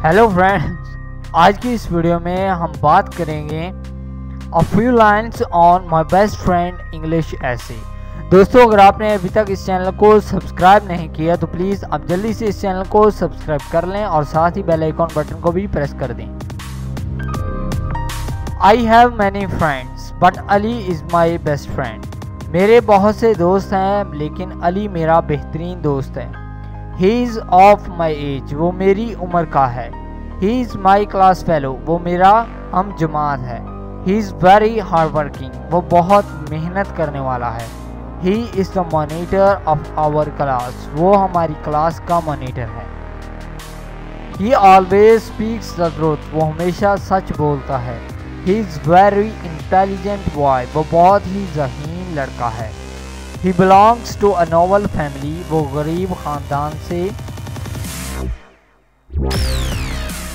Hello friends, आज की इस वीडियो में हम बात करेंगे a few lines on my best friend English ऐसे। दोस्तों, अगर आपने अभी तक इस चैनल को सब्सक्राइब नहीं किया तो प्लीज़ आप जल्दी से इस चैनल को सब्सक्राइब कर लें और साथ ही बेल आइकॉन बटन को भी प्रेस कर दें। I have many friends but Ali is my best friend. मेरे बहुत से दोस्त हैं लेकिन अली मेरा बेहतरीन दोस्त है। He is of my age, वो मेरी उम्र का है। He is my class fellow, वो मेरा हम जमात है। He is very hard working, वो बहुत मेहनत करने वाला है। He is the monitor of our class, वो हमारी क्लास का मॉनिटर है। He always speaks the truth, वो हमेशा सच बोलता है। He is very intelligent boy, वो बहुत ही ज़हीन लड़का है। He belongs to a noble family, वो गरीब ख़ानदान से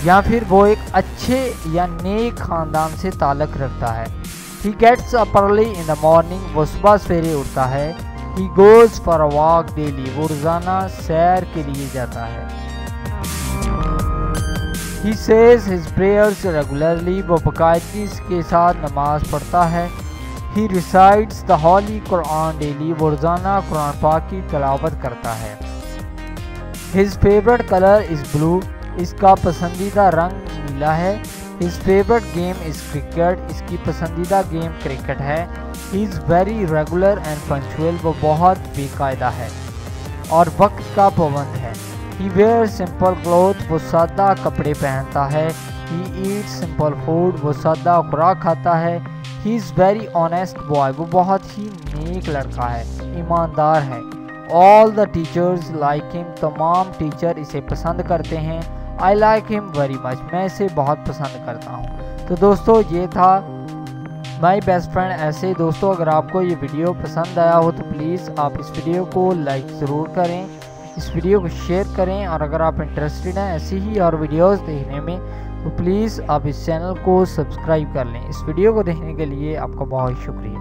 या फिर वो एक अच्छे या नेक ख़ानदान से ताल्लुक़ रखता है। He gets up early in the morning, वो सुबह सवेरे उठता है। He goes for a walk daily, वो रोज़ाना सैर के लिए जाता है। He says his prayers regularly, वो बाकायदगी के साथ नमाज पढ़ता है। He recites the Holy Quran daily, वो रोज़ाना कुरान पाक की तिलावत करता है। His favorite color is blue, इसका पसंदीदा रंग नीला है। His favorite game is cricket, इसकी पसंदीदा गेम क्रिकेट है। He is very regular and punctual, वो बहुत बेकायदा है और वक्त का पाबंद है। He wears simple clothes, वो सादा कपड़े पहनता है। He eats simple food, वो सादा खुराक खाता है। He is very honest boy, वो बहुत ही नेक लड़का है, ईमानदार है। All the teachers like him, तमाम टीचर इसे पसंद करते हैं। I like him very much, मैं इसे बहुत पसंद करता हूँ। तो दोस्तों, ये था माई बेस्ट फ्रेंड ऐसे। दोस्तों, अगर आपको ये वीडियो पसंद आया हो तो प्लीज़ आप इस वीडियो को लाइक ज़रूर करें, इस वीडियो को शेयर करें और अगर आप इंटरेस्टेड हैं ऐसी ही और वीडियोज़ देखने में तो प्लीज़ आप इस चैनल को सब्सक्राइब कर लें। इस वीडियो को देखने के लिए आपका बहुत शुक्रिया।